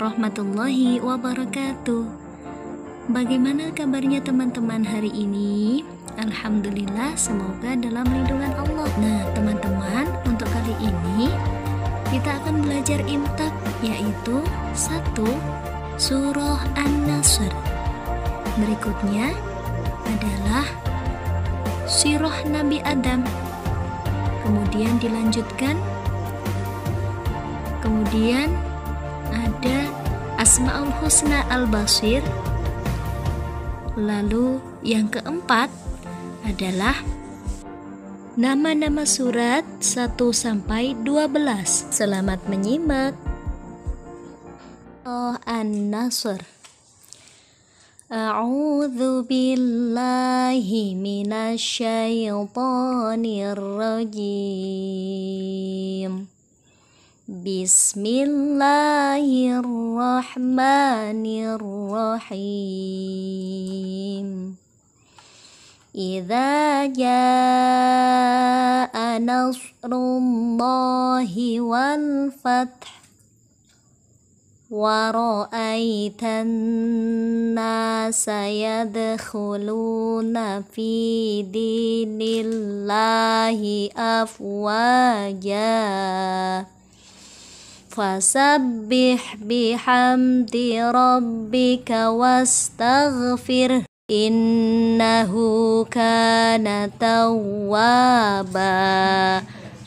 warahmatullahi wabarakatuh. Bagaimana kabarnya teman-teman hari ini? Alhamdulillah, semoga dalam lindungan Allah. Nah teman-teman, untuk kali ini kita akan belajar imtak, yaitu 1. Surah An-Nasr. Berikutnya adalah sirah Nabi Adam. Kemudian dilanjutkan, kemudian ada Asmaul Husna Al-Basir. Lalu yang keempat adalah nama-nama surat 1-12. Selamat menyimak. An-Nasr. A'udzu billahi minasyaitonir rajim. Bismillahirrahmanirrahim. Idza jaa nasrullahi wal fath wa ra'aitan nasa yadkhuluna fi dinillahi afwaja. Fasabbih bihamdi rabbika wastaghfir innahu kana tawwaba.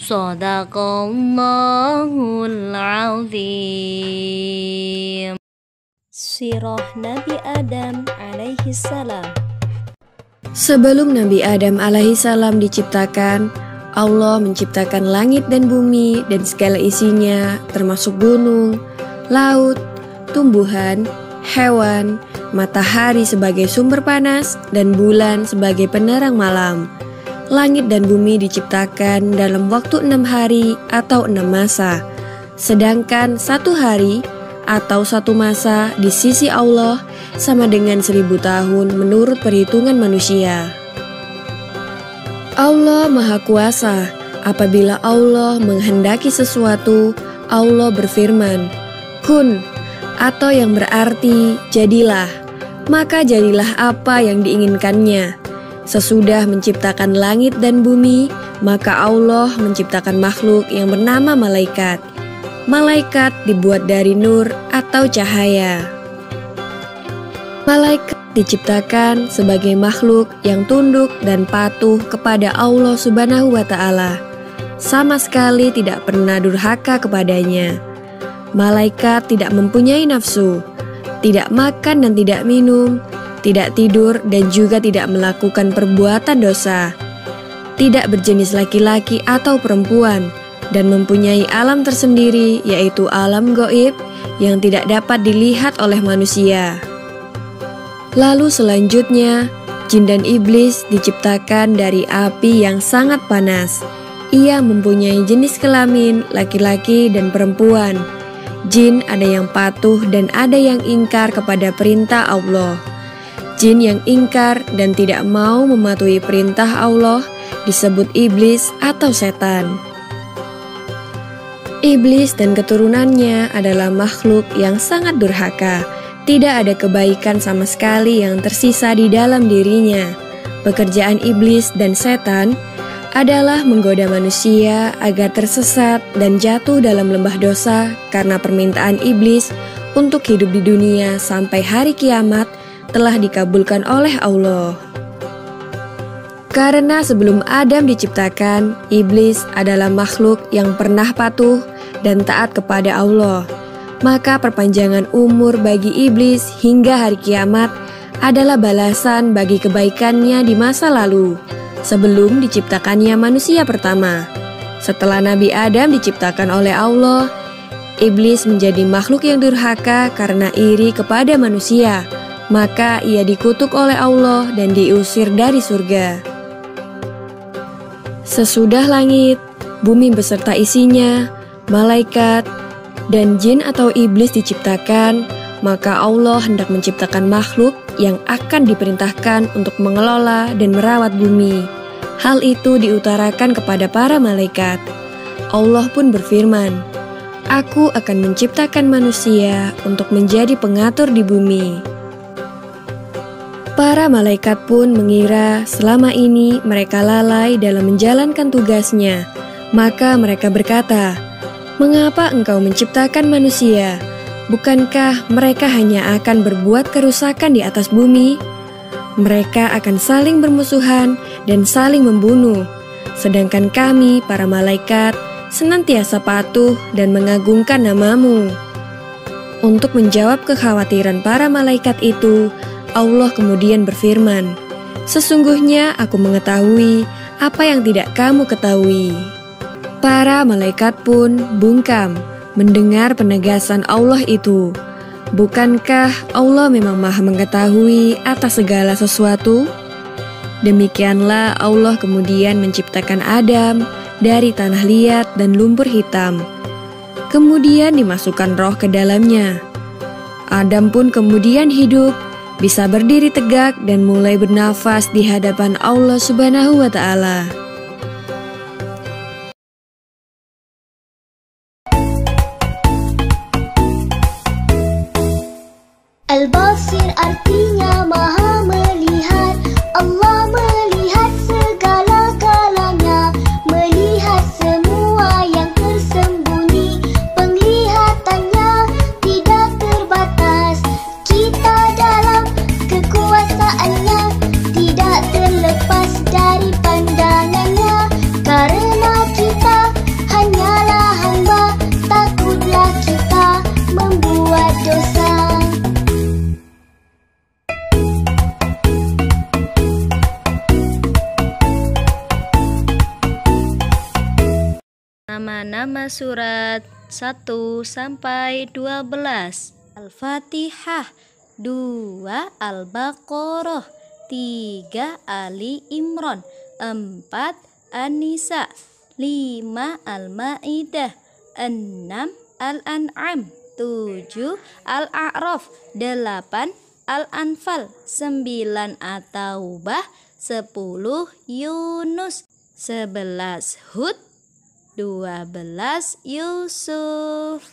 Shadaqallahul azim. Sirah Nabi Adam alaihi salam. Sebelum Nabi Adam alaihi salam diciptakan, Allah menciptakan langit dan bumi dan segala isinya, termasuk gunung, laut, tumbuhan, hewan, matahari sebagai sumber panas, dan bulan sebagai penerang malam. Langit dan bumi diciptakan dalam waktu 6 hari atau 6 masa, sedangkan 1 hari atau 1 masa di sisi Allah sama dengan 1000 tahun menurut perhitungan manusia. Allah Maha Kuasa. Apabila Allah menghendaki sesuatu, Allah berfirman, kun, atau yang berarti jadilah, maka jadilah apa yang diinginkannya. Sesudah menciptakan langit dan bumi, maka Allah menciptakan makhluk yang bernama malaikat. Malaikat dibuat dari nur atau cahaya. Malaikat diciptakan sebagai makhluk yang tunduk dan patuh kepada Allah Subhanahu wa Ta'ala, sama sekali tidak pernah durhaka kepadanya. Malaikat tidak mempunyai nafsu, tidak makan dan tidak minum, tidak tidur dan juga tidak melakukan perbuatan dosa, tidak berjenis laki-laki atau perempuan, dan mempunyai alam tersendiri, yaitu alam gaib yang tidak dapat dilihat oleh manusia. Lalu selanjutnya, jin dan iblis diciptakan dari api yang sangat panas. Ia mempunyai jenis kelamin laki-laki dan perempuan. Jin ada yang patuh dan ada yang ingkar kepada perintah Allah. Jin yang ingkar dan tidak mau mematuhi perintah Allah disebut iblis atau setan. Iblis dan keturunannya adalah makhluk yang sangat durhaka. Tidak ada kebaikan sama sekali yang tersisa di dalam dirinya. Pekerjaan iblis dan setan adalah menggoda manusia agar tersesat dan jatuh dalam lembah dosa karena permintaan iblis untuk hidup di dunia sampai hari kiamat telah dikabulkan oleh Allah. Karena sebelum Adam diciptakan, iblis adalah makhluk yang pernah patuh dan taat kepada Allah. Maka perpanjangan umur bagi iblis hingga hari kiamat adalah balasan bagi kebaikannya di masa lalu, sebelum diciptakannya manusia pertama. Setelah Nabi Adam diciptakan oleh Allah, iblis menjadi makhluk yang durhaka karena iri kepada manusia. Maka ia dikutuk oleh Allah dan diusir dari surga. Sesudah langit, bumi beserta isinya, malaikat, dan jin atau iblis diciptakan, maka Allah hendak menciptakan makhluk yang akan diperintahkan untuk mengelola dan merawat bumi. Hal itu diutarakan kepada para malaikat. Allah pun berfirman, Aku akan menciptakan manusia untuk menjadi pengatur di bumi. Para malaikat pun mengira selama ini mereka lalai dalam menjalankan tugasnya. Maka mereka berkata, "Mengapa engkau menciptakan manusia? Bukankah mereka hanya akan berbuat kerusakan di atas bumi? Mereka akan saling bermusuhan dan saling membunuh. Sedangkan kami, para malaikat, senantiasa patuh dan mengagungkan namamu." Untuk menjawab kekhawatiran para malaikat itu, Allah kemudian berfirman, "Sesungguhnya aku mengetahui apa yang tidak kamu ketahui." Para malaikat pun bungkam mendengar penegasan Allah itu. Bukankah Allah memang maha mengetahui atas segala sesuatu? Demikianlah Allah kemudian menciptakan Adam dari tanah liat dan lumpur hitam. Kemudian dimasukkan roh ke dalamnya. Adam pun kemudian hidup, bisa berdiri tegak dan mulai bernafas di hadapan Allah Subhanahu wa Ta'ala. Al-Basir artinya maha melihat. Allah melihat segala-galanya, melihat semua yang tersembunyi. Penglihatannya tidak terbatas. Kita dalam kekuasaannya, tidak terlepas dari pandangannya. Karena kita hanyalah hamba, takutlah kita membuat dosa. Nama-nama surat 1 sampai 12. Al-Fatihah, 2 Al-Baqarah, 3 Ali Imran, 4 An-Nisa, 5 Al-Maidah, 6 Al-An'am, 7 Al-A'raf, 8 Al-Anfal, 9 At-Taubah, 10 Yunus, 11 Hud, 12 Yusuf.